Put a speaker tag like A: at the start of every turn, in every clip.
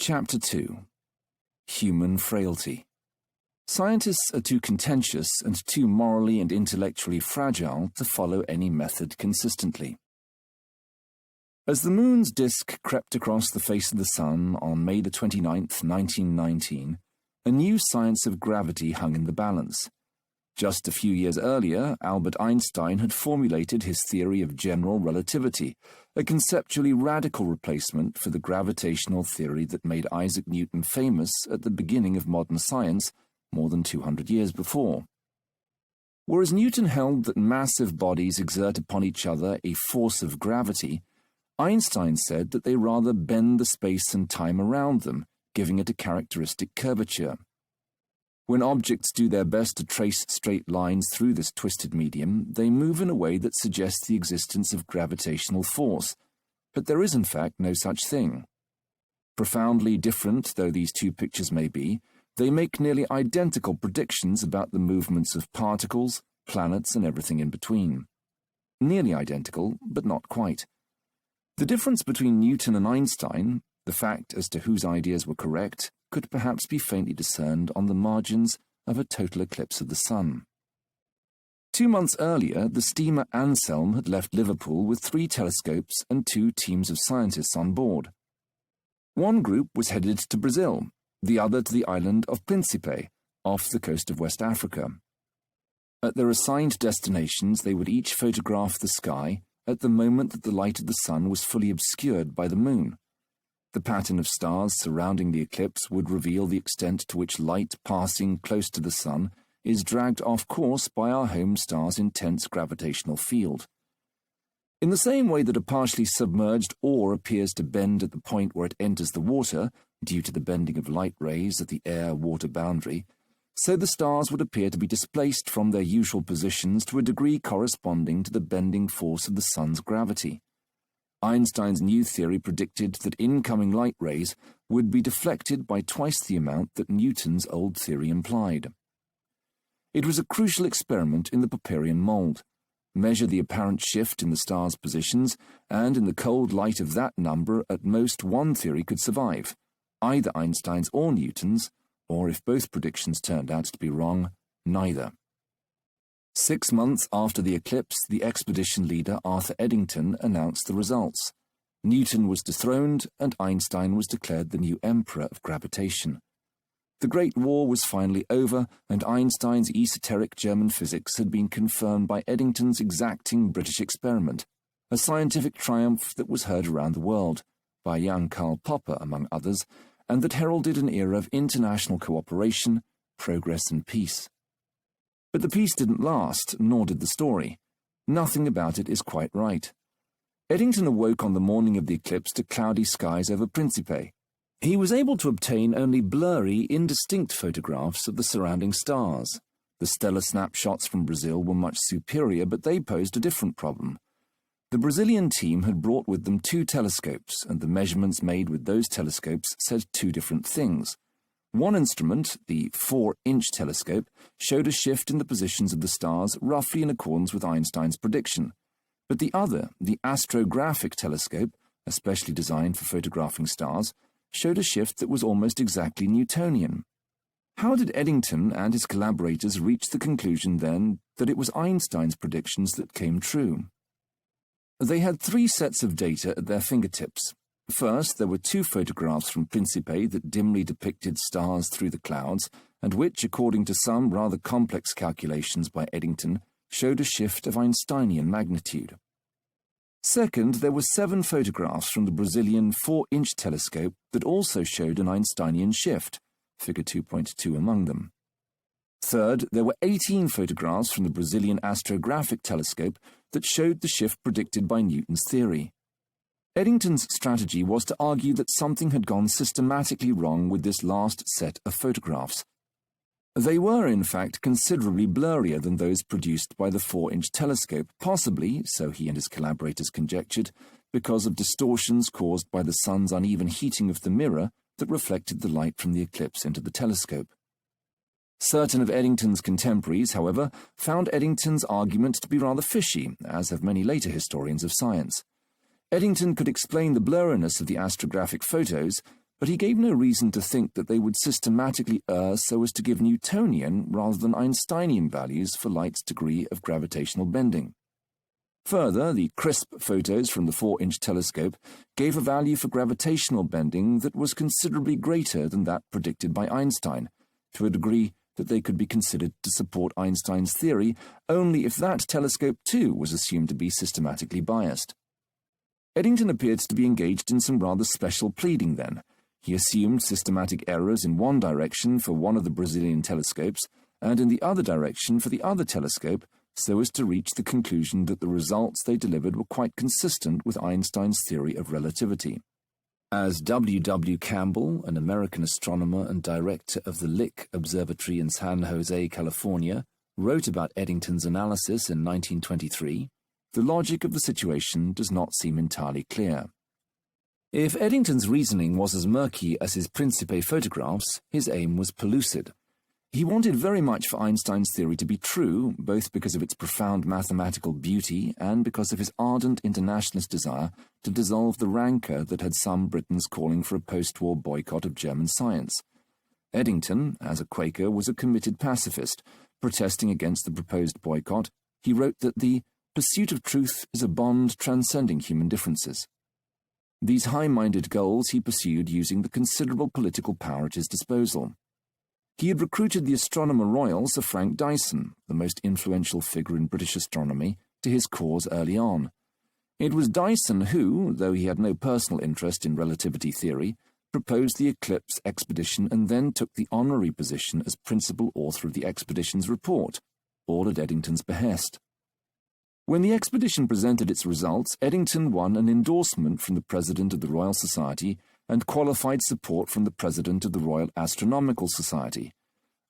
A: Chapter 2. Human Frailty. Scientists are too contentious and too morally and intellectually fragile to follow any method consistently. As the moon's disk crept across the face of the sun on May 29, 1919, a new science of gravity hung in the balance. Just a few years earlier, Albert Einstein had formulated his theory of general relativity, a conceptually radical replacement for the gravitational theory that made Isaac Newton famous at the beginning of modern science more than 200 years before. Whereas Newton held that massive bodies exert upon each other a force of gravity, Einstein said that they rather bend the space and time around them, giving it a characteristic curvature. When objects do their best to trace straight lines through this twisted medium, they move in a way that suggests the existence of gravitational force, but there is in fact no such thing. Profoundly different though these two pictures may be, they make nearly identical predictions about the movements of particles, planets, and everything in between. Nearly identical, but not quite. The difference between Newton and Einstein, the fact as to whose ideas were correct, could perhaps be faintly discerned on the margins of a total eclipse of the sun. 2 months earlier, the steamer Anselm had left Liverpool with 3 telescopes and 2 teams of scientists on board. One group was headed to Brazil, the other to the island of Príncipe, off the coast of West Africa. At their assigned destinations, they would each photograph the sky at the moment that the light of the sun was fully obscured by the moon. The pattern of stars surrounding the eclipse would reveal the extent to which light passing close to the sun is dragged off course by our home star's intense gravitational field. In the same way that a partially submerged ore appears to bend at the point where it enters the water, due to the bending of light rays at the air-water boundary, so the stars would appear to be displaced from their usual positions to a degree corresponding to the bending force of the sun's gravity. Einstein's new theory predicted that incoming light rays would be deflected by twice the amount that Newton's old theory implied. It was a crucial experiment in the Popperian mold. Measure the apparent shift in the stars' positions, and in the cold light of that number, at most one theory could survive, either Einstein's or Newton's, or if both predictions turned out to be wrong, neither. 6 months after the eclipse, the expedition leader Arthur Eddington announced the results. Newton was dethroned, and Einstein was declared the new emperor of gravitation. The Great War was finally over, and Einstein's esoteric German physics had been confirmed by Eddington's exacting British experiment, a scientific triumph that was heard around the world, by young Karl Popper among others, and that heralded an era of international cooperation, progress and peace. But the peace didn't last, nor did the story. Nothing about it is quite right. Eddington awoke on the morning of the eclipse to cloudy skies over Príncipe. He was able to obtain only blurry, indistinct photographs of the surrounding stars. The stellar snapshots from Brazil were much superior, but they posed a different problem. The Brazilian team had brought with them 2 telescopes, and the measurements made with those telescopes said 2 different things. One instrument, the 4-inch telescope, showed a shift in the positions of the stars roughly in accordance with Einstein's prediction, but the other, the astrographic telescope, especially designed for photographing stars, showed a shift that was almost exactly Newtonian. How did Eddington and his collaborators reach the conclusion, then, that it was Einstein's predictions that came true? They had 3 sets of data at their fingertips. First, there were 2 photographs from Príncipe that dimly depicted stars through the clouds, and which, according to some rather complex calculations by Eddington, showed a shift of Einsteinian magnitude. Second, there were 7 photographs from the Brazilian 4-inch telescope that also showed an Einsteinian shift, figure 2.2 among them. Third, there were 18 photographs from the Brazilian astrographic telescope that showed the shift predicted by Newton's theory. Eddington's strategy was to argue that something had gone systematically wrong with this last set of photographs. They were, in fact, considerably blurrier than those produced by the 4-inch telescope, possibly, so he and his collaborators conjectured, because of distortions caused by the sun's uneven heating of the mirror that reflected the light from the eclipse into the telescope. Certain of Eddington's contemporaries, however, found Eddington's argument to be rather fishy, as have many later historians of science. Eddington could explain the blurriness of the astrographic photos, but he gave no reason to think that they would systematically err so as to give Newtonian rather than Einsteinian values for light's degree of gravitational bending. Further, the crisp photos from the 4-inch telescope gave a value for gravitational bending that was considerably greater than that predicted by Einstein, to a degree that they could be considered to support Einstein's theory only if that telescope too was assumed to be systematically biased. Eddington appeared to be engaged in some rather special pleading then. He assumed systematic errors in one direction for one of the Brazilian telescopes and in the other direction for the other telescope, so as to reach the conclusion that the results they delivered were quite consistent with Einstein's theory of relativity. As W. W. Campbell, an American astronomer and director of the Lick Observatory in San Jose, California, wrote about Eddington's analysis in 1923, the logic of the situation does not seem entirely clear. If Eddington's reasoning was as murky as his Principe photographs, his aim was pellucid. He wanted very much for Einstein's theory to be true, both because of its profound mathematical beauty and because of his ardent internationalist desire to dissolve the rancour that had some Britons calling for a post-war boycott of German science. Eddington, as a Quaker, was a committed pacifist. Protesting against the proposed boycott, he wrote that the pursuit of truth is a bond transcending human differences. These high-minded goals he pursued using the considerable political power at his disposal. He had recruited the Astronomer Royal Sir Frank Dyson, the most influential figure in British astronomy, to his cause early on. It was Dyson who, though he had no personal interest in relativity theory, proposed the eclipse expedition and then took the honorary position as principal author of the expedition's report, all at Eddington's behest. When the expedition presented its results, Eddington won an endorsement from the President of the Royal Society and qualified support from the President of the Royal Astronomical Society.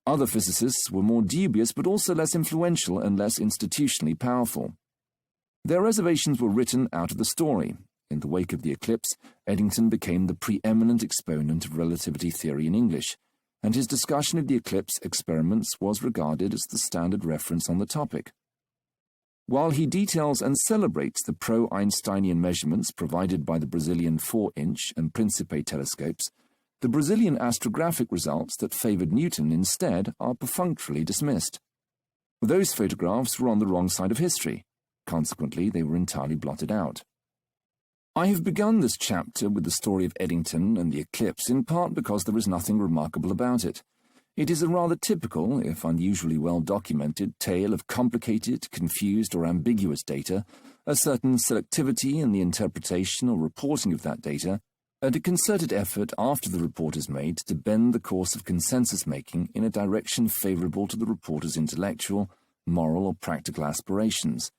A: Other physicists were more dubious but also less influential and less institutionally powerful. Their reservations were written out of the story. In the wake of the eclipse, Eddington became the preeminent exponent of relativity theory in English, and his discussion of the eclipse experiments was regarded as the standard reference on the topic. While he details and celebrates the pro-Einsteinian measurements provided by the Brazilian 4-inch and Principe telescopes, the Brazilian astrographic results that favoured Newton instead are perfunctorily dismissed. Those photographs were on the wrong side of history. Consequently, they were entirely blotted out. I have begun this chapter with the story of Eddington and the eclipse in part because there is nothing remarkable about it. It is a rather typical, if unusually well-documented, tale of complicated, confused or ambiguous data, a certain selectivity in the interpretation or reporting of that data, and a concerted effort after the report is made to bend the course of consensus-making in a direction favourable to the reporter's intellectual, moral or practical aspirations.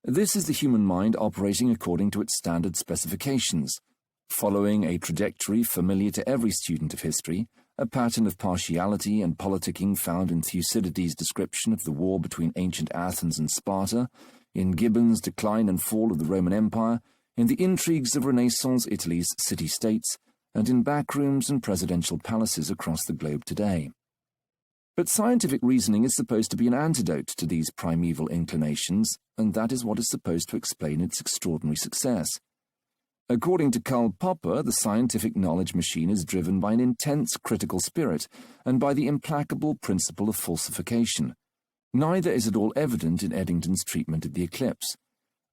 A: This is the human mind operating according to its standard specifications, following a trajectory familiar to every student of history, a pattern of partiality and politicking found in Thucydides' description of the war between ancient Athens and Sparta, in Gibbon's Decline and Fall of the Roman Empire, in the intrigues of Renaissance Italy's city-states, and in backrooms and presidential palaces across the globe today. But scientific reasoning is supposed to be an antidote to these primeval inclinations, and that is what is supposed to explain its extraordinary success. According to Karl Popper, the scientific knowledge machine is driven by an intense critical spirit and by the implacable principle of falsification. Neither is at all evident in Eddington's treatment of the eclipse.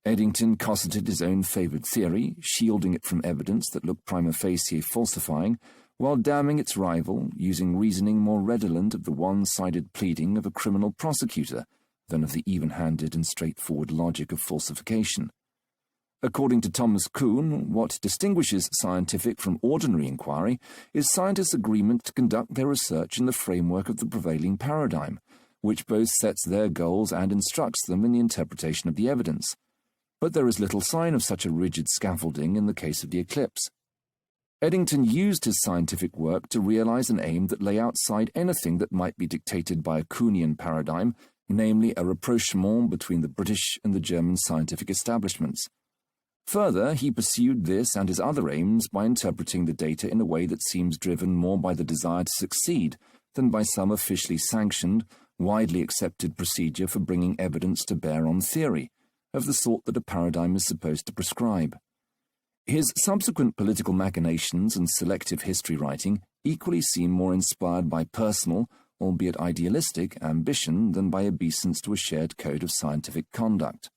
A: Eddington cosseted his own favoured theory, shielding it from evidence that looked prima facie falsifying, while damning its rival, using reasoning more redolent of the one-sided pleading of a criminal prosecutor than of the even-handed and straightforward logic of falsification. According to Thomas Kuhn, what distinguishes scientific from ordinary inquiry is scientists' agreement to conduct their research in the framework of the prevailing paradigm, which both sets their goals and instructs them in the interpretation of the evidence. But there is little sign of such a rigid scaffolding in the case of the eclipse. Eddington used his scientific work to realize an aim that lay outside anything that might be dictated by a Kuhnian paradigm, namely a rapprochement between the British and the German scientific establishments. Further, he pursued this and his other aims by interpreting the data in a way that seems driven more by the desire to succeed than by some officially sanctioned, widely accepted procedure for bringing evidence to bear on theory, of the sort that a paradigm is supposed to prescribe. His subsequent political machinations and selective history writing equally seem more inspired by personal, albeit idealistic, ambition than by obeisance to a shared code of scientific conduct.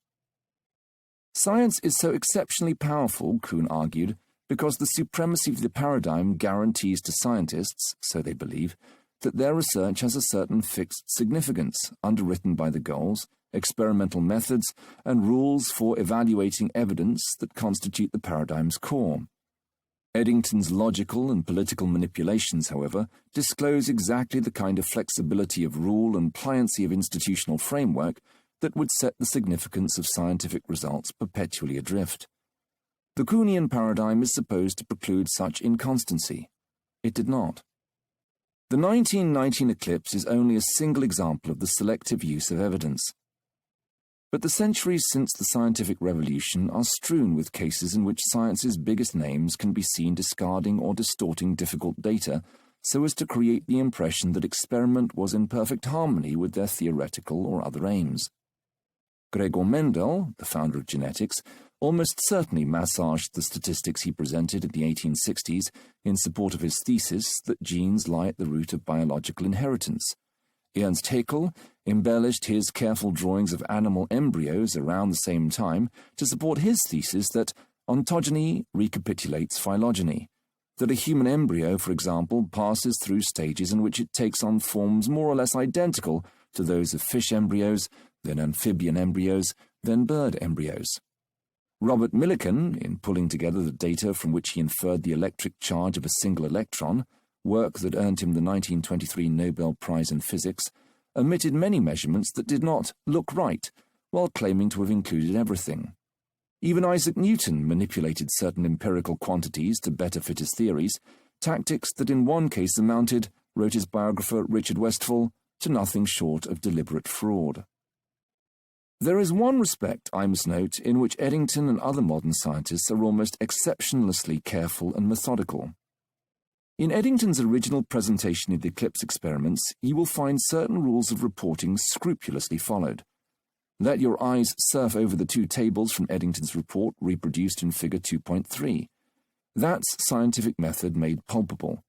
A: Science is so exceptionally powerful, Kuhn argued, because the supremacy of the paradigm guarantees to scientists, so they believe, that their research has a certain fixed significance, underwritten by the goals, experimental methods, and rules for evaluating evidence that constitute the paradigm's core. Eddington's logical and political manipulations, however, disclose exactly the kind of flexibility of rule and pliancy of institutional framework that would set the significance of scientific results perpetually adrift. The Kuhnian paradigm is supposed to preclude such inconstancy. It did not. The 1919 eclipse is only a single example of the selective use of evidence. But the centuries since the scientific revolution are strewn with cases in which science's biggest names can be seen discarding or distorting difficult data so as to create the impression that experiment was in perfect harmony with their theoretical or other aims. Gregor Mendel, the founder of genetics, almost certainly massaged the statistics he presented in the 1860s in support of his thesis that genes lie at the root of biological inheritance. Ernst Haeckel embellished his careful drawings of animal embryos around the same time to support his thesis that ontogeny recapitulates phylogeny, that a human embryo, for example, passes through stages in which it takes on forms more or less identical to those of fish embryos, then amphibian embryos, then bird embryos. Robert Millikan, in pulling together the data from which he inferred the electric charge of a single electron, work that earned him the 1923 Nobel Prize in Physics, omitted many measurements that did not look right, while claiming to have included everything. Even Isaac Newton manipulated certain empirical quantities to better fit his theories, tactics that in one case amounted, wrote his biographer Richard Westphal, to nothing short of deliberate fraud. There is one respect, I must note, in which Eddington and other modern scientists are almost exceptionlessly careful and methodical. In Eddington's original presentation of the eclipse experiments, you will find certain rules of reporting scrupulously followed. Let your eyes surf over the two tables from Eddington's report reproduced in Figure 2.3. That's scientific method made palpable.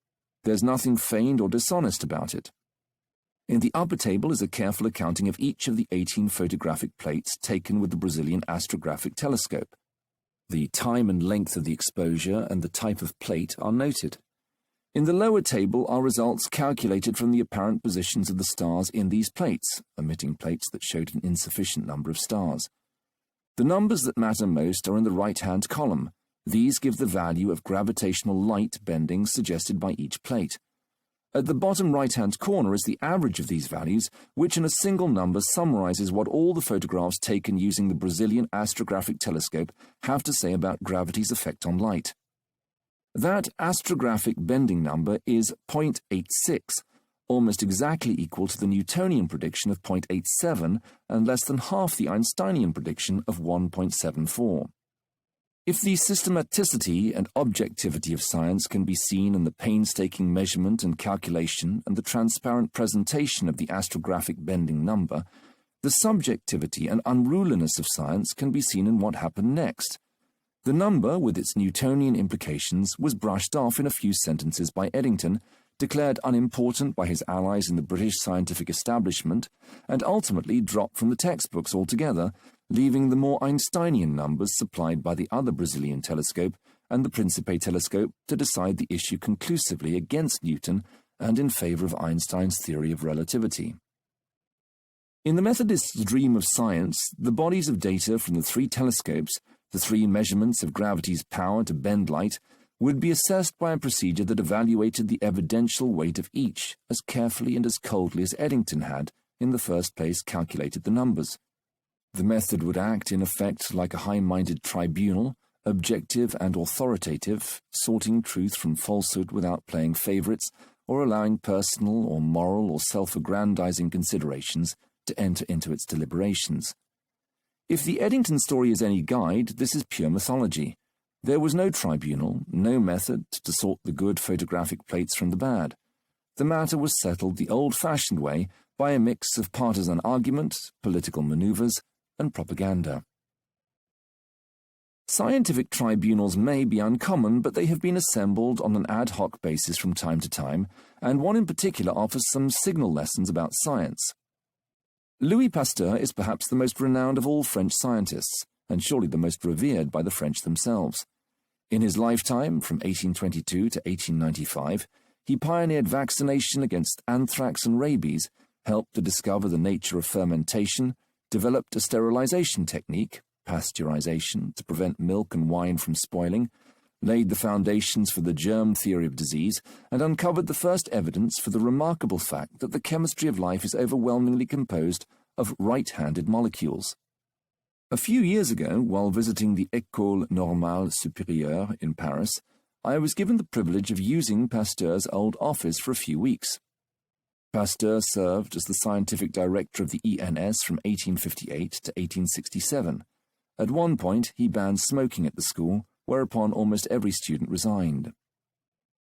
A: There's nothing feigned or dishonest about it. In the upper table is a careful accounting of each of the 18 photographic plates taken with the Brazilian astrographic telescope. The time and length of the exposure and the type of plate are noted. In the lower table are results calculated from the apparent positions of the stars in these plates, omitting plates that showed an insufficient number of stars. The numbers that matter most are in the right-hand column. These give the value of gravitational light bending suggested by each plate. At the bottom right-hand corner is the average of these values, which in a single number summarizes what all the photographs taken using the Brazilian astrographic telescope have to say about gravity's effect on light. That astrographic bending number is 0.86, almost exactly equal to the Newtonian prediction of 0.87 and less than half the Einsteinian prediction of 1.74. If the systematicity and objectivity of science can be seen in the painstaking measurement and calculation and the transparent presentation of the astrographic bending number, the subjectivity and unruliness of science can be seen in what happened next. The number, with its Newtonian implications, was brushed off in a few sentences by Eddington, declared unimportant by his allies in the British scientific establishment, and ultimately dropped from the textbooks altogether, leaving the more Einsteinian numbers supplied by the other Brazilian telescope and the Principe telescope to decide the issue conclusively against Newton and in favor of Einstein's theory of relativity. In the Methodists' dream of science, the bodies of data from the three telescopes, the three measurements of gravity's power to bend light, would be assessed by a procedure that evaluated the evidential weight of each as carefully and as coldly as Eddington had, in the first place, calculated the numbers. The method would act, in effect, like a high-minded tribunal, objective and authoritative, sorting truth from falsehood without playing favorites or allowing personal or moral or self-aggrandizing considerations to enter into its deliberations. If the Eddington story is any guide, this is pure mythology. There was no tribunal, no method to sort the good photographic plates from the bad. The matter was settled the old-fashioned way by a mix of partisan argument, political maneuvers, and propaganda. Scientific tribunals may be uncommon, but they have been assembled on an ad hoc basis from time to time, and one in particular offers some signal lessons about science. Louis Pasteur is perhaps the most renowned of all French scientists, and surely the most revered by the French themselves. In his lifetime, from 1822 to 1895, he pioneered vaccination against anthrax and rabies, helped to discover the nature of fermentation, developed a sterilization technique, pasteurization, to prevent milk and wine from spoiling, laid the foundations for the germ theory of disease, and uncovered the first evidence for the remarkable fact that the chemistry of life is overwhelmingly composed of right-handed molecules. A few years ago, while visiting the École Normale Supérieure in Paris, I was given the privilege of using Pasteur's old office for a few weeks. Pasteur served as the scientific director of the ENS from 1858 to 1867. At one point, he banned smoking at the school, whereupon almost every student resigned.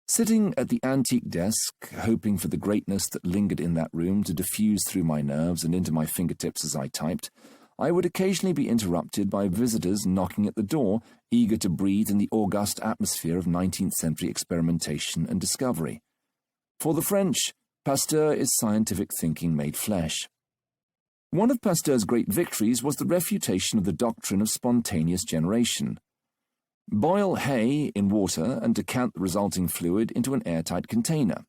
A: Sitting at the antique desk, hoping for the greatness that lingered in that room to diffuse through my nerves and into my fingertips as I typed, I would occasionally be interrupted by visitors knocking at the door, eager to breathe in the august atmosphere of 19th-century experimentation and discovery. For the French, Pasteur is scientific thinking made flesh. One of Pasteur's great victories was the refutation of the doctrine of spontaneous generation. Boil hay in water and decant the resulting fluid into an airtight container.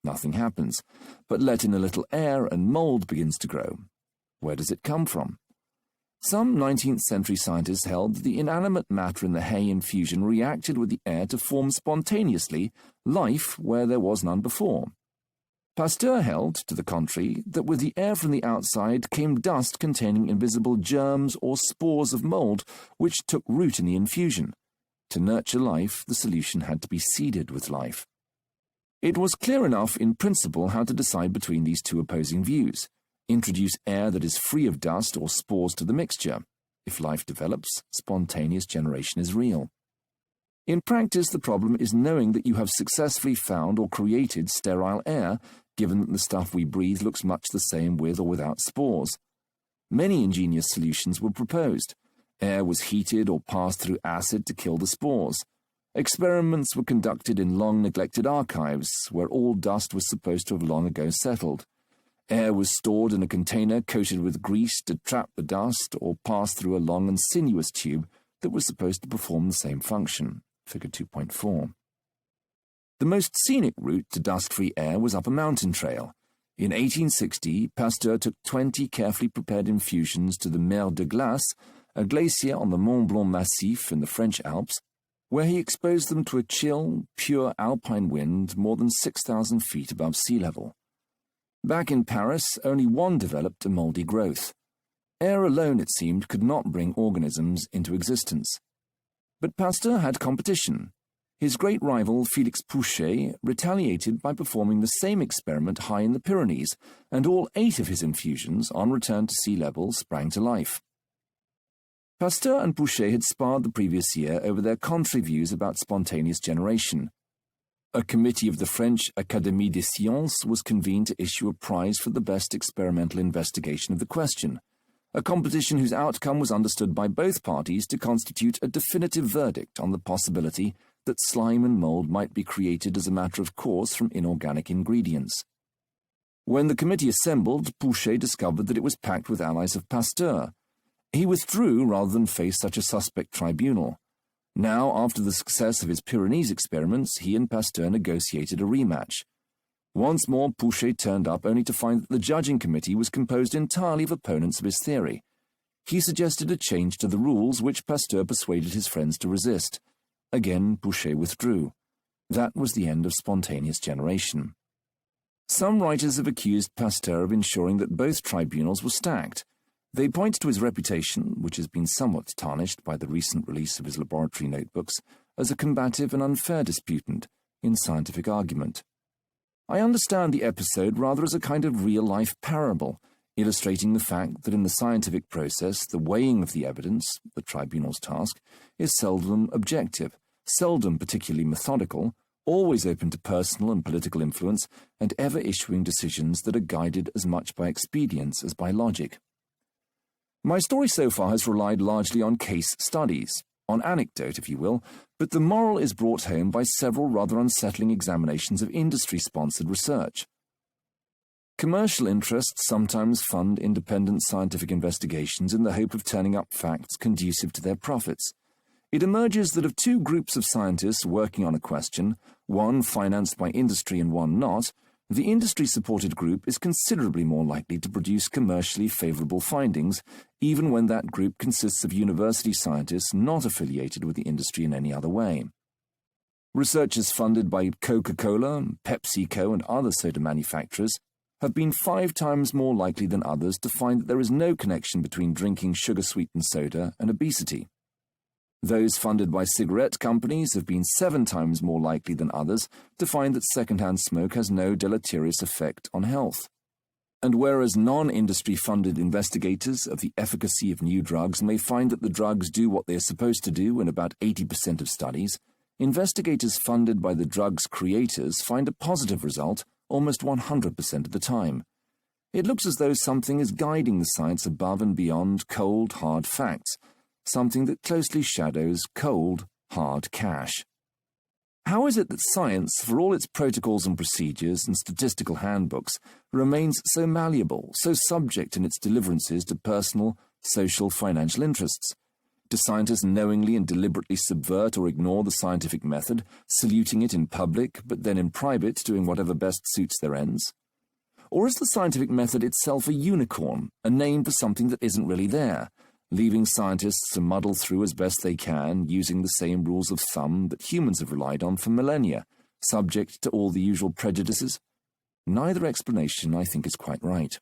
A: Nothing happens, but let in a little air and mold begins to grow. Where does it come from? Some 19th-century scientists held that the inanimate matter in the hay infusion reacted with the air to form spontaneously life where there was none before. Pasteur held, to the contrary, that with the air from the outside came dust containing invisible germs or spores of mold, which took root in the infusion. To nurture life, the solution had to be seeded with life. It was clear enough in principle how to decide between these two opposing views. Introduce air that is free of dust or spores to the mixture. If life develops, spontaneous generation is real. In practice, the problem is knowing that you have successfully found or created sterile air, given that the stuff we breathe looks much the same with or without spores. Many ingenious solutions were proposed. Air was heated or passed through acid to kill the spores. Experiments were conducted in long-neglected archives, where all dust was supposed to have long ago settled. Air was stored in a container coated with grease to trap the dust or pass through a long and sinuous tube that was supposed to perform the same function. Figure 2.4. The most scenic route to dust-free air was up a mountain trail. In 1860, Pasteur took 20 carefully prepared infusions to the Mer de Glace, a glacier on the Mont Blanc Massif in the French Alps, where he exposed them to a chill, pure alpine wind more than 6,000 feet above sea level. Back in Paris, only one developed a mouldy growth. Air alone, it seemed, could not bring organisms into existence. But Pasteur had competition. His great rival, Félix Pouchet, retaliated by performing the same experiment high in the Pyrenees, and all 8 of his infusions, on return to sea level, sprang to life. Pasteur and Pouchet had sparred the previous year over their contrary views about spontaneous generation. A committee of the French Académie des Sciences was convened to issue a prize for the best experimental investigation of the question, a competition whose outcome was understood by both parties to constitute a definitive verdict on the possibility that slime and mold might be created as a matter of course from inorganic ingredients. When the committee assembled, Pouchet discovered that it was packed with allies of Pasteur. He withdrew rather than face such a suspect tribunal. Now, after the success of his Pyrenees experiments, he and Pasteur negotiated a rematch. Once more, Pouchet turned up only to find that the judging committee was composed entirely of opponents of his theory. He suggested a change to the rules, which Pasteur persuaded his friends to resist. Again, Pouchet withdrew. That was the end of spontaneous generation. Some writers have accused Pasteur of ensuring that both tribunals were stacked. They point to his reputation, which has been somewhat tarnished by the recent release of his laboratory notebooks, as a combative and unfair disputant in scientific argument. I understand the episode rather as a kind of real-life parable, illustrating the fact that in the scientific process the weighing of the evidence, the tribunal's task, is seldom objective, seldom particularly methodical, always open to personal and political influence, and ever issuing decisions that are guided as much by expedience as by logic. My story so far has relied largely on case studies, on anecdote, if you will, but the moral is brought home by several rather unsettling examinations of industry-sponsored research. Commercial interests sometimes fund independent scientific investigations in the hope of turning up facts conducive to their profits. It emerges that of two groups of scientists working on a question, one financed by industry and one not, the industry-supported group is considerably more likely to produce commercially favorable findings, even when that group consists of university scientists not affiliated with the industry in any other way. Researchers funded by Coca-Cola, PepsiCo, and other soda manufacturers have been 5 times more likely than others to find that there is no connection between drinking sugar-sweetened soda and obesity. Those funded by cigarette companies have been 7 times more likely than others to find that secondhand smoke has no deleterious effect on health. And whereas non-industry funded investigators of the efficacy of new drugs may find that the drugs do what they are supposed to do in about 80% of studies, investigators funded by the drug's creators find a positive result almost 100% of the time. It looks as though something is guiding the science above and beyond cold, hard facts, something that closely shadows cold, hard cash. How is it that science, for all its protocols and procedures and statistical handbooks, remains so malleable, so subject in its deliverances to personal, social, financial interests? Do scientists knowingly and deliberately subvert or ignore the scientific method, saluting it in public, but then in private doing whatever best suits their ends? Or is the scientific method itself a unicorn, a name for something that isn't really there, leaving scientists to muddle through as best they can, using the same rules of thumb that humans have relied on for millennia, subject to all the usual prejudices? Neither explanation, I think, is quite right.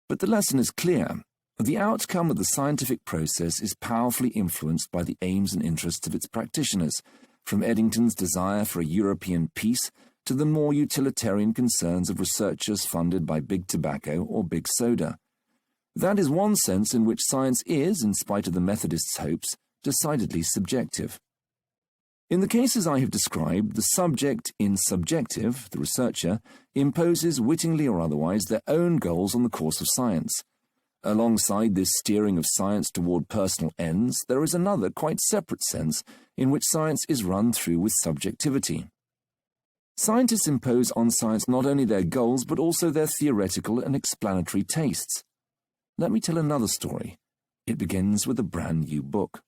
A: But the lesson is clear. The outcome of the scientific process is powerfully influenced by the aims and interests of its practitioners, from Eddington's desire for a European peace to the more utilitarian concerns of researchers funded by big tobacco or big soda. That is one sense in which science is, in spite of the Methodists' hopes, decidedly subjective. In the cases I have described, the subject in subjective, the researcher, imposes wittingly or otherwise their own goals on the course of science. Alongside this steering of science toward personal ends, there is another quite separate sense in which science is run through with subjectivity. Scientists impose on science not only their goals but also their theoretical and explanatory tastes. Let me tell another story. It begins with a brand new book.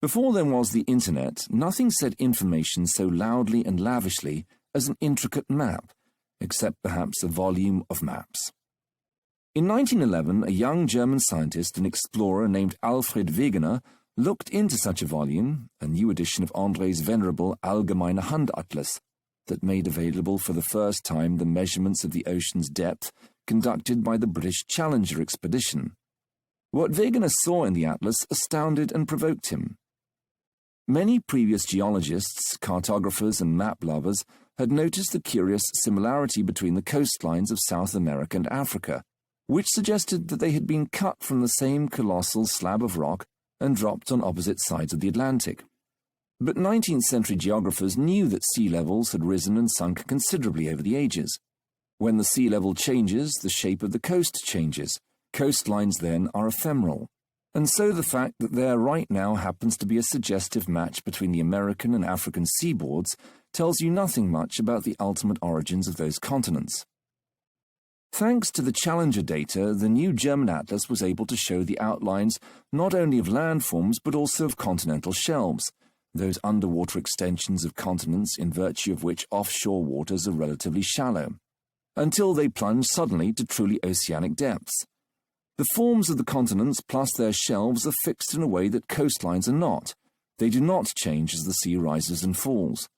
A: Before there was the internet, nothing said information so loudly and lavishly as an intricate map, except perhaps a volume of maps. In 1911, a young German scientist and explorer named Alfred Wegener looked into such a volume, a new edition of André's venerable Allgemeine Handatlas, that made available for the first time the measurements of the ocean's depth conducted by the British Challenger expedition. What Wegener saw in the atlas astounded and provoked him. Many previous geologists, cartographers, and map lovers had noticed the curious similarity between the coastlines of South America and Africa, which suggested that they had been cut from the same colossal slab of rock and dropped on opposite sides of the Atlantic. But 19th-century geographers knew that sea levels had risen and sunk considerably over the ages. When the sea level changes, the shape of the coast changes. Coastlines then are ephemeral. And so the fact that there right now happens to be a suggestive match between the American and African seaboards tells you nothing much about the ultimate origins of those continents. Thanks to the Challenger data, the new German atlas was able to show the outlines not only of landforms but also of continental shelves, those underwater extensions of continents in virtue of which offshore waters are relatively shallow, until they plunge suddenly to truly oceanic depths. The forms of the continents plus their shelves are fixed in a way that coastlines are not. They do not change as the sea rises and falls.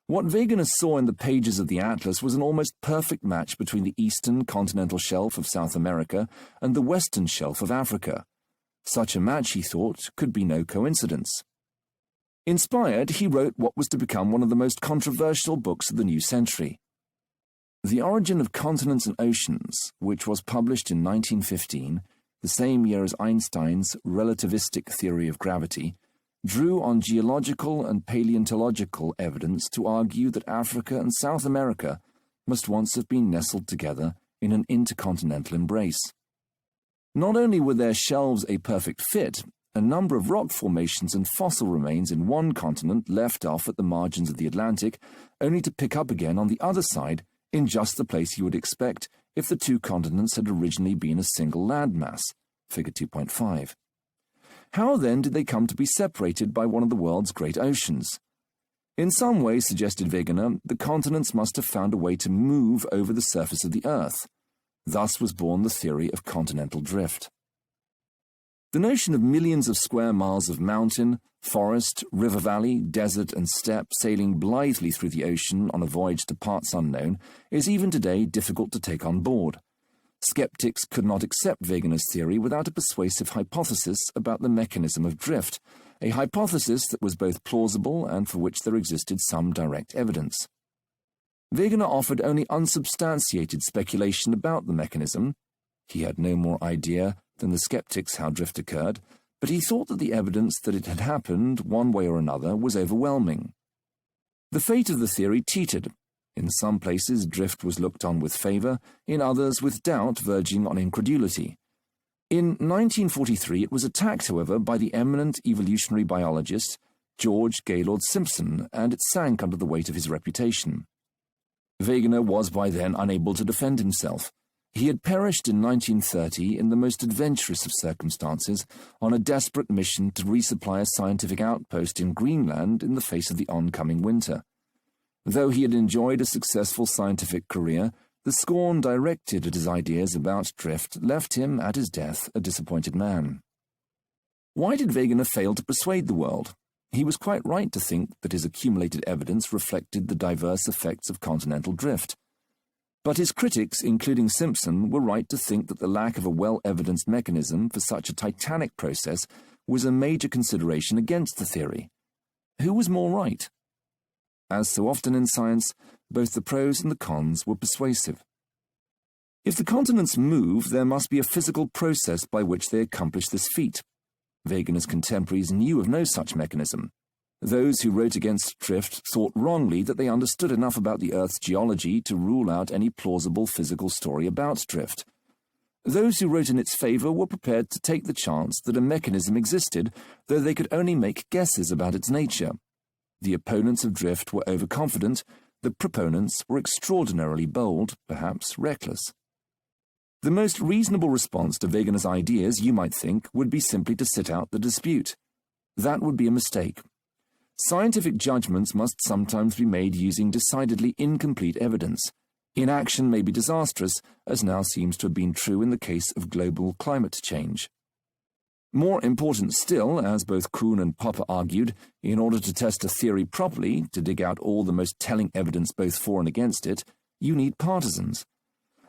A: What Wegener saw in the pages of the atlas was an almost perfect match between the eastern continental shelf of South America and the western shelf of Africa. Such a match, he thought, could be no coincidence. Inspired, he wrote what was to become one of the most controversial books of the new century. The Origin of Continents and Oceans, which was published in 1915, the same year as Einstein's relativistic theory of gravity, drew on geological and paleontological evidence to argue that Africa and South America must once have been nestled together in an intercontinental embrace. Not only were their shelves a perfect fit, a number of rock formations and fossil remains in one continent left off at the margins of the Atlantic, only to pick up again on the other side in just the place you would expect if the two continents had originally been a single landmass, figure 2.5. How then did they come to be separated by one of the world's great oceans? In some way, suggested Wegener, the continents must have found a way to move over the surface of the Earth. Thus was born the theory of continental drift. The notion of millions of square miles of mountain, forest, river valley, desert and steppe sailing blithely through the ocean on a voyage to parts unknown is even today difficult to take on board. Skeptics could not accept Wegener's theory without a persuasive hypothesis about the mechanism of drift, a hypothesis that was both plausible and for which there existed some direct evidence. Wegener offered only unsubstantiated speculation about the mechanism. He had no more idea than the skeptics how drift occurred, but he thought that the evidence that it had happened, one way or another, was overwhelming. The fate of the theory teetered. In some places drift was looked on with favour, in others with doubt verging on incredulity. In 1943 it was attacked, however, by the eminent evolutionary biologist George Gaylord Simpson, and it sank under the weight of his reputation. Wegener was by then unable to defend himself. He had perished in 1930 in the most adventurous of circumstances on a desperate mission to resupply a scientific outpost in Greenland in the face of the oncoming winter. Though he had enjoyed a successful scientific career, the scorn directed at his ideas about drift left him, at his death, a disappointed man. Why did Wegener fail to persuade the world? He was quite right to think that his accumulated evidence reflected the diverse effects of continental drift. But his critics, including Simpson, were right to think that the lack of a well-evidenced mechanism for such a titanic process was a major consideration against the theory. Who was more right? As so often in science, both the pros and the cons were persuasive. If the continents move, there must be a physical process by which they accomplish this feat. Wegener's contemporaries knew of no such mechanism. Those who wrote against drift thought wrongly that they understood enough about the Earth's geology to rule out any plausible physical story about drift. Those who wrote in its favour were prepared to take the chance that a mechanism existed, though they could only make guesses about its nature. The opponents of drift were overconfident, the proponents were extraordinarily bold, perhaps reckless. The most reasonable response to Wegener's ideas, you might think, would be simply to sit out the dispute. That would be a mistake. Scientific judgments must sometimes be made using decidedly incomplete evidence. Inaction may be disastrous, as now seems to have been true in the case of global climate change. More important still, as both Kuhn and Popper argued, in order to test a theory properly, to dig out all the most telling evidence both for and against it, you need partisans.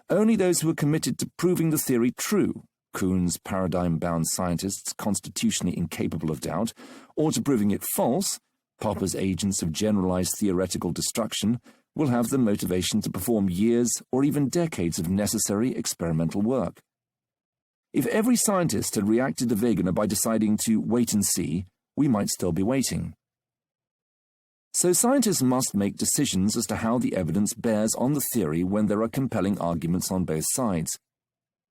A: Only those who are committed to proving the theory true, Kuhn's paradigm-bound scientists constitutionally incapable of doubt, or to proving it false, Popper's agents of generalized theoretical destruction, will have the motivation to perform years or even decades of necessary experimental work. If every scientist had reacted to Wegener by deciding to wait and see, we might still be waiting. So scientists must make decisions as to how the evidence bears on the theory when there are compelling arguments on both sides.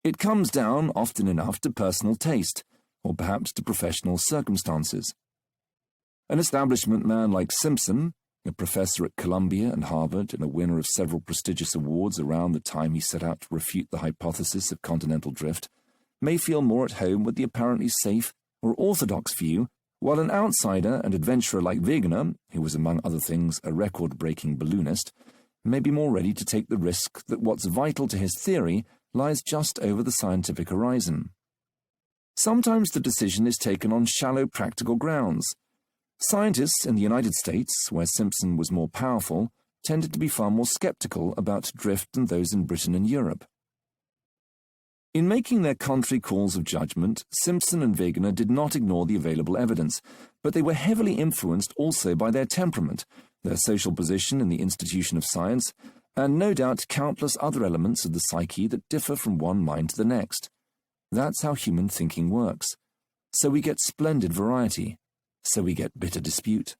A: It comes down, often enough, to personal taste, or perhaps to professional circumstances. An establishment man like Simpson, a professor at Columbia and Harvard and a winner of several prestigious awards around the time he set out to refute the hypothesis of continental drift, may feel more at home with the apparently safe or orthodox view, while an outsider and adventurer like Wegener, who was among other things a record-breaking balloonist, may be more ready to take the risk that what's vital to his theory lies just over the scientific horizon. Sometimes the decision is taken on shallow practical grounds. Scientists in the United States, where Simpson was more powerful, tended to be far more skeptical about drift than those in Britain and Europe. In making their contrary calls of judgment, Simpson and Wegener did not ignore the available evidence, but they were heavily influenced also by their temperament, their social position in the institution of science, and no doubt countless other elements of the psyche that differ from one mind to the next. That's how human thinking works. So we get splendid variety. So we get bitter dispute.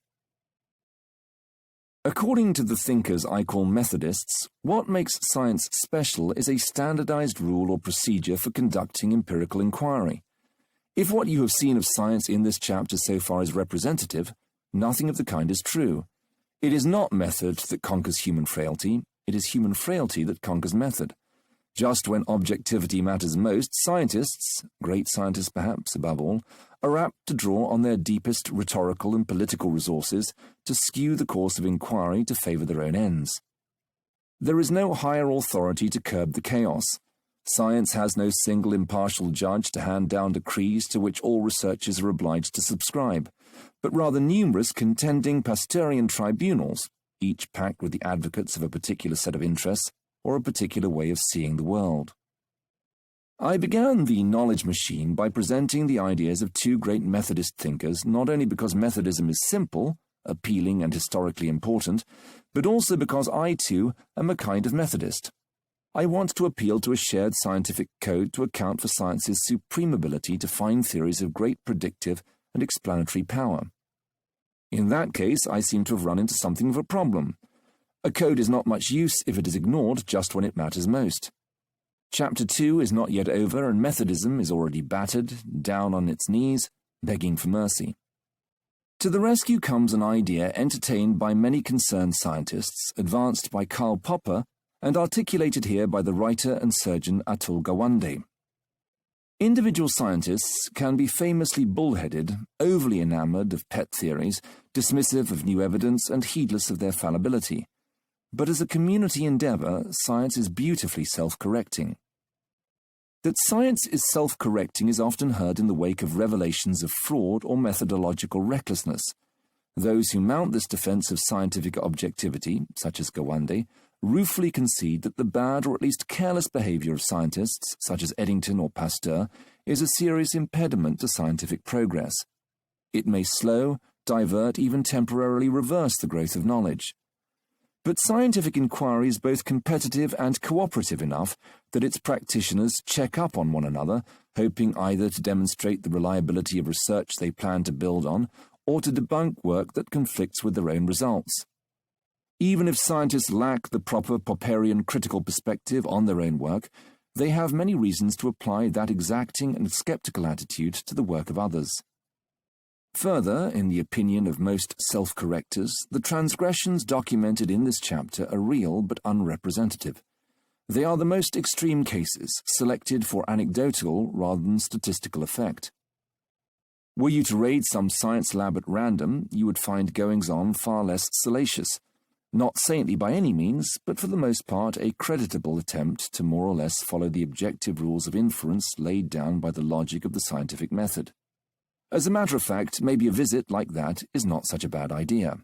A: According to the thinkers I call methodists, what makes science special is a standardized rule or procedure for conducting empirical inquiry. If what you have seen of science in this chapter so far is representative, nothing of the kind is true. It is not method that conquers human frailty, it is human frailty that conquers method. Just when objectivity matters most, scientists, great scientists perhaps above all, are apt to draw on their deepest rhetorical and political resources to skew the course of inquiry to favour their own ends. There is no higher authority to curb the chaos. Science has no single impartial judge to hand down decrees to which all researchers are obliged to subscribe, but rather numerous contending Pasteurian tribunals, each packed with the advocates of a particular set of interests or a particular way of seeing the world. I began the knowledge machine by presenting the ideas of two great Methodist thinkers, not only because Methodism is simple, appealing and historically important, but also because I, too, am a kind of Methodist. I want to appeal to a shared scientific code to account for science's supreme ability to find theories of great predictive and explanatory power. In that case, I seem to have run into something of a problem. A code is not much use if it is ignored just when it matters most. Chapter 2 is not yet over, and Methodism is already battered, down on its knees, begging for mercy. To the rescue comes an idea entertained by many concerned scientists, advanced by Karl Popper, and articulated here by the writer and surgeon Atul Gawande. Individual scientists can be famously bullheaded, overly enamoured of pet theories, dismissive of new evidence, and heedless of their fallibility. But as a community endeavour, science is beautifully self-correcting. That science is self-correcting is often heard in the wake of revelations of fraud or methodological recklessness. Those who mount this defence of scientific objectivity, such as Gawande, ruefully concede that the bad or at least careless behaviour of scientists, such as Eddington or Pasteur, is a serious impediment to scientific progress. It may slow, divert, even temporarily reverse the growth of knowledge. But scientific inquiry is both competitive and cooperative enough that its practitioners check up on one another, hoping either to demonstrate the reliability of research they plan to build on, or to debunk work that conflicts with their own results. Even if scientists lack the proper Popperian critical perspective on their own work, they have many reasons to apply that exacting and sceptical attitude to the work of others. Further, in the opinion of most self-correctors, the transgressions documented in this chapter are real but unrepresentative. They are the most extreme cases, selected for anecdotal rather than statistical effect. Were you to raid some science lab at random, you would find goings-on far less salacious. Not saintly by any means, but for the most part a creditable attempt to more or less follow the objective rules of inference laid down by the logic of the scientific method. As a matter of fact, maybe a visit like that is not such a bad idea.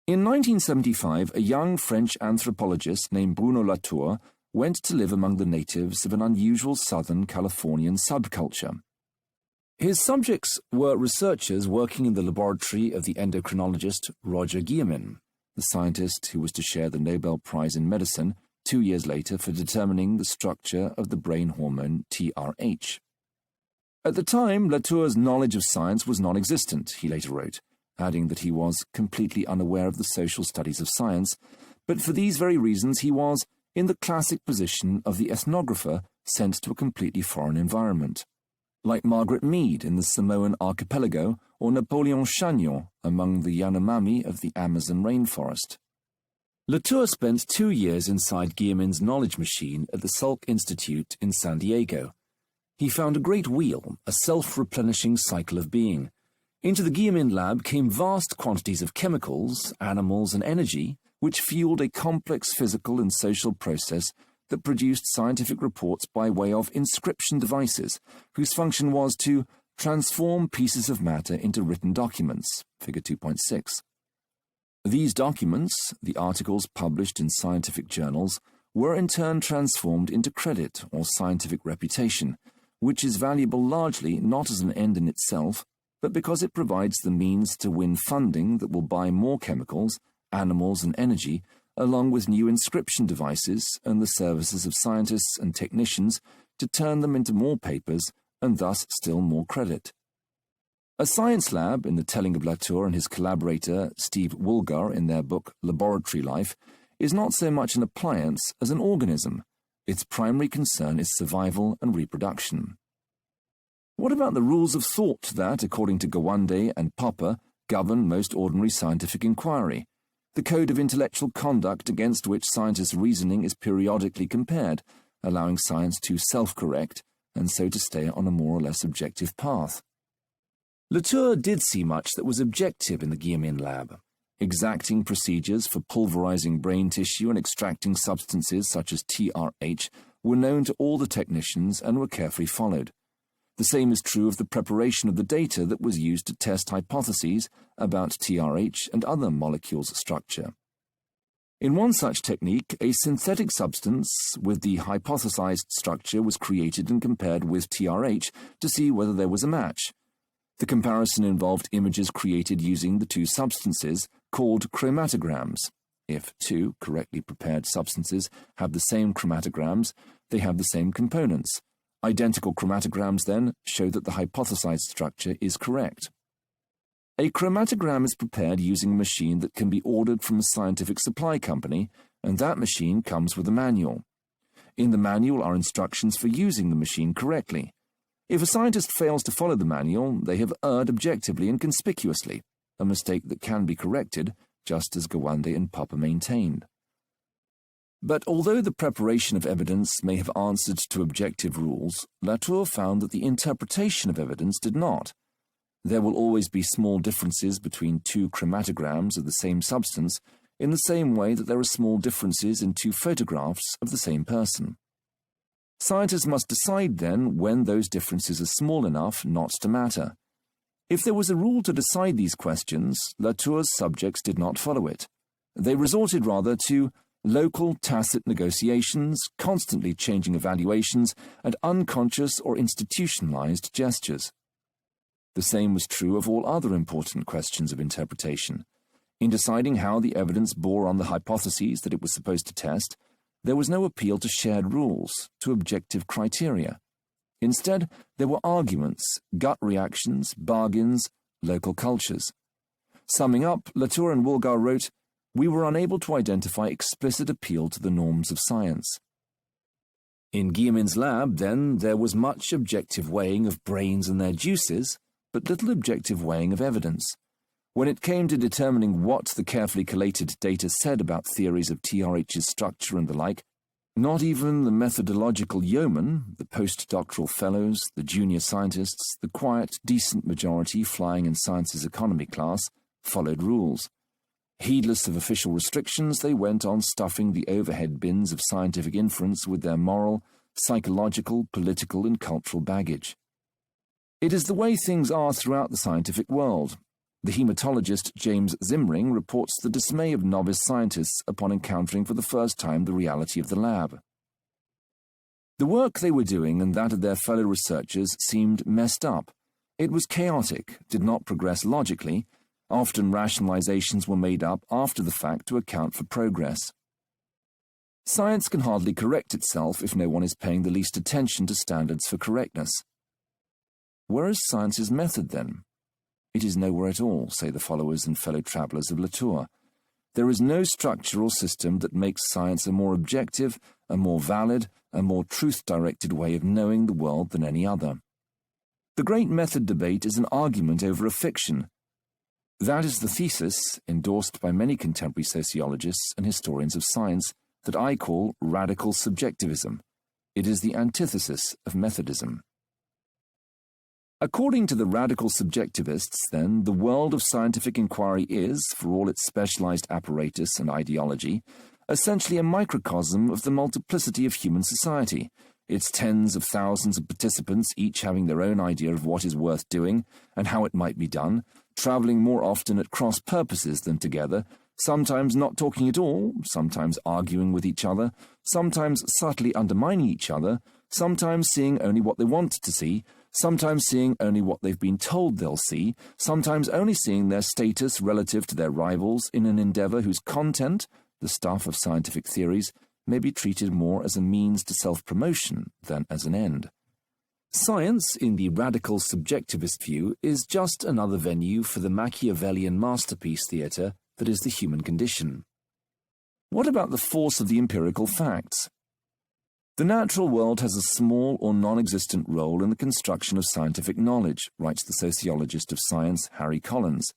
A: In 1975, a young French anthropologist named Bruno Latour went to live among the natives of an unusual Southern Californian subculture. His subjects were researchers working in the laboratory of the endocrinologist Roger Guillemin, the scientist who was to share the Nobel Prize in Medicine 2 years later for determining the structure of the brain hormone TRH. At the time, Latour's knowledge of science was non-existent, he later wrote, adding that he was completely unaware of the social studies of science, but for these very reasons he was in the classic position of the ethnographer sent to a completely foreign environment. Like Margaret Mead in the Samoan archipelago or Napoleon Chagnon among the Yanomami of the Amazon rainforest. Latour spent 2 years inside Guillemin's knowledge machine at the Salk Institute in San Diego. He found a great wheel, a self-replenishing cycle of being. Into the Guillemin lab came vast quantities of chemicals, animals, and energy, which fueled a complex physical and social process that produced scientific reports by way of inscription devices, whose function was to transform pieces of matter into written documents, figure 2.6. These documents, the articles published in scientific journals, were in turn transformed into credit or scientific reputation, which is valuable largely not as an end in itself, but because it provides the means to win funding that will buy more chemicals, animals, and energy, along with new inscription devices and the services of scientists and technicians to turn them into more papers and thus still more credit. A science lab, in the telling of Latour and his collaborator Steve Woolgar in their book Laboratory Life, is not so much an appliance as an organism. Its primary concern is survival and reproduction. What about the rules of thought that, according to Gawande and Popper, govern most ordinary scientific inquiry? The code of intellectual conduct against which scientists' reasoning is periodically compared, allowing science to self-correct and so to stay on a more or less objective path. Latour did see much that was objective in the Guillemin lab. Exacting procedures for pulverizing brain tissue and extracting substances such as TRH were known to all the technicians and were carefully followed. The same is true of the preparation of the data that was used to test hypotheses about TRH and other molecules' structure. In one such technique, a synthetic substance with the hypothesized structure was created and compared with TRH to see whether there was a match. The comparison involved images created using the two substances, called chromatograms. If two correctly prepared substances have the same chromatograms, they have the same components. Identical chromatograms, then, show that the hypothesized structure is correct. A chromatogram is prepared using a machine that can be ordered from a scientific supply company, and that machine comes with a manual. In the manual are instructions for using the machine correctly. If a scientist fails to follow the manual, they have erred objectively and conspicuously, a mistake that can be corrected, just as Gawande and Popper maintained. But although the preparation of evidence may have answered to objective rules, Latour found that the interpretation of evidence did not. There will always be small differences between two chromatograms of the same substance, in the same way that there are small differences in two photographs of the same person. Scientists must decide then when those differences are small enough not to matter. If there was a rule to decide these questions, Latour's subjects did not follow it. They resorted rather to local tacit negotiations, constantly changing evaluations, and unconscious or institutionalized gestures. The same was true of all other important questions of interpretation. In deciding how the evidence bore on the hypotheses that it was supposed to test, there was no appeal to shared rules, to objective criteria. Instead, there were arguments, gut reactions, bargains, local cultures. Summing up, Latour and Woolgar wrote, "We were unable to identify explicit appeal to the norms of science." In Guillemin's lab, then, there was much objective weighing of brains and their juices, but little objective weighing of evidence. When it came to determining what the carefully collated data said about theories of TRH's structure and the like, not even the methodological yeomen, the postdoctoral fellows, the junior scientists, the quiet, decent majority flying in science's economy class, followed rules. Heedless of official restrictions, they went on stuffing the overhead bins of scientific inference with their moral, psychological, political, and cultural baggage. It is the way things are throughout the scientific world. The hematologist James Zimring reports the dismay of novice scientists upon encountering for the first time the reality of the lab. The work they were doing and that of their fellow researchers seemed messed up. It was chaotic, did not progress logically. Often rationalizations were made up after the fact to account for progress. Science can hardly correct itself if no one is paying the least attention to standards for correctness. Where is science's method, then? It is nowhere at all, say the followers and fellow travellers of Latour. There is no structure or system that makes science a more objective, a more valid, a more truth-directed way of knowing the world than any other. The great method debate is an argument over a fiction. That is the thesis, endorsed by many contemporary sociologists and historians of science, that I call radical subjectivism. It is the antithesis of methodism. According to the radical subjectivists, then, the world of scientific inquiry is, for all its specialized apparatus and ideology, essentially a microcosm of the multiplicity of human society, its tens of thousands of participants each having their own idea of what is worth doing and how it might be done, travelling more often at cross purposes than together, sometimes not talking at all, sometimes arguing with each other, sometimes subtly undermining each other, sometimes seeing only what they want to see, sometimes seeing only what they've been told they'll see, sometimes only seeing their status relative to their rivals in an endeavour whose content, the stuff of scientific theories, may be treated more as a means to self-promotion than as an end. Science, in the radical subjectivist view, is just another venue for the Machiavellian masterpiece theatre that is the human condition. What about the force of the empirical facts? The natural world has a small or non-existent role in the construction of scientific knowledge, writes the sociologist of science Harry Collins.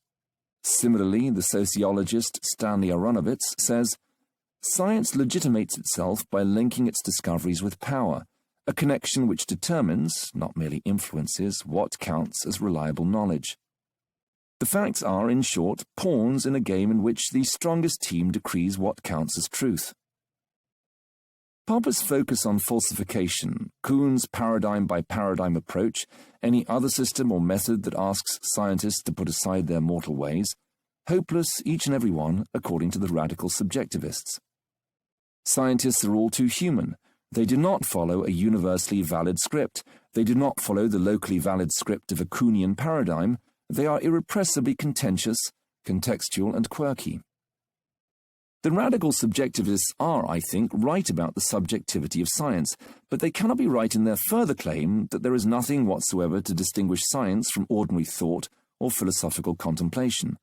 A: Similarly, the sociologist Stanley Aronowitz says, "Science legitimates itself by linking its discoveries with power, a connection which determines, not merely influences, what counts as reliable knowledge. The facts are, in short, pawns in a game in which the strongest team decrees what counts as truth." Popper's focus on falsification, Kuhn's paradigm-by-paradigm approach, any other system or method that asks scientists to put aside their mortal ways, hopeless each and every one, according to the radical subjectivists. Scientists are all too human. They do not follow a universally valid script. They do not follow the locally valid script of a Kuhnian paradigm. They are irrepressibly contentious, contextual, and quirky. The radical subjectivists are, I think, right about the subjectivity of science, but they cannot be right in their further claim that there is nothing whatsoever to distinguish science from ordinary thought or philosophical contemplation.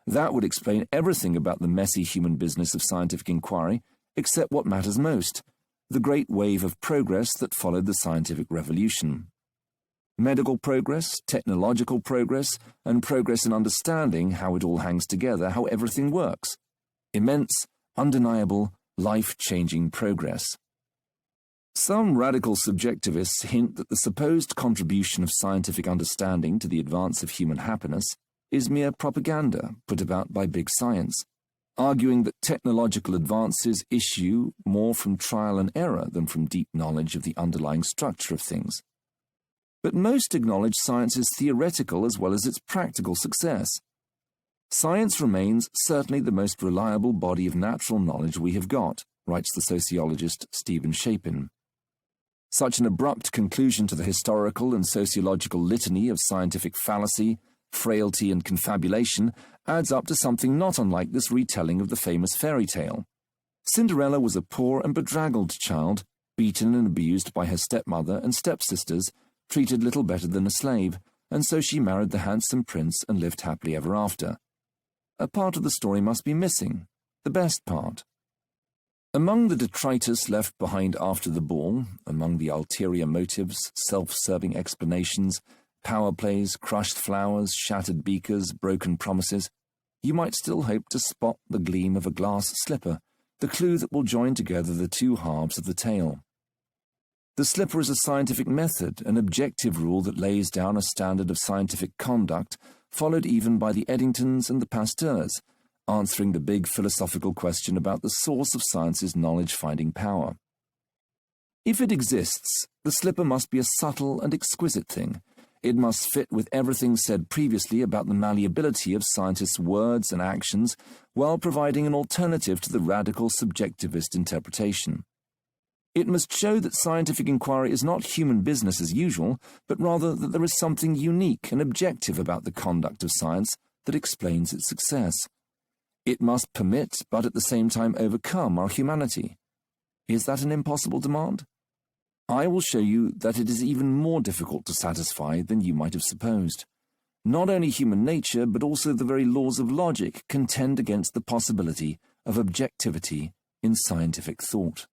A: That would explain everything about the messy human business of scientific inquiry, except what matters most, the great wave of progress that followed the scientific revolution. Medical progress, technological progress, and progress in understanding how it all hangs together, how everything works. Immense, undeniable, life-changing progress. Some radical subjectivists hint that the supposed contribution of scientific understanding to the advance of human happiness is mere propaganda put about by big science, arguing that technological advances issue more from trial and error than from deep knowledge of the underlying structure of things. But most acknowledge science's theoretical as well as its practical success. Science remains certainly the most reliable body of natural knowledge we have got, writes the sociologist Stephen Shapin. Such an abrupt conclusion to the historical and sociological litany of scientific fallacy, frailty, and confabulation adds up to something not unlike this retelling of the famous fairy tale. Cinderella was a poor and bedraggled child, beaten and abused by her stepmother and stepsisters, treated little better than a slave, and so she married the handsome prince and lived happily ever after. A part of the story must be missing, the best part. Among the detritus left behind after the ball, among the ulterior motives, self-serving explanations, power plays, crushed flowers, shattered beakers, broken promises, you might still hope to spot the gleam of a glass slipper, the clue that will join together the two halves of the tale. The slipper is a scientific method, an objective rule that lays down a standard of scientific conduct, followed even by the Eddingtons and the Pasteurs, answering the big philosophical question about the source of science's knowledge-finding power. If it exists, the slipper must be a subtle and exquisite thing. It must fit with everything said previously about the malleability of scientists' words and actions, while providing an alternative to the radical subjectivist interpretation. It must show that scientific inquiry is not human business as usual, but rather that there is something unique and objective about the conduct of science that explains its success. It must permit, but at the same time overcome, our humanity. Is that an impossible demand? I will show you that it is even more difficult to satisfy than you might have supposed. Not only human nature, but also the very laws of logic contend against the possibility of objectivity in scientific thought.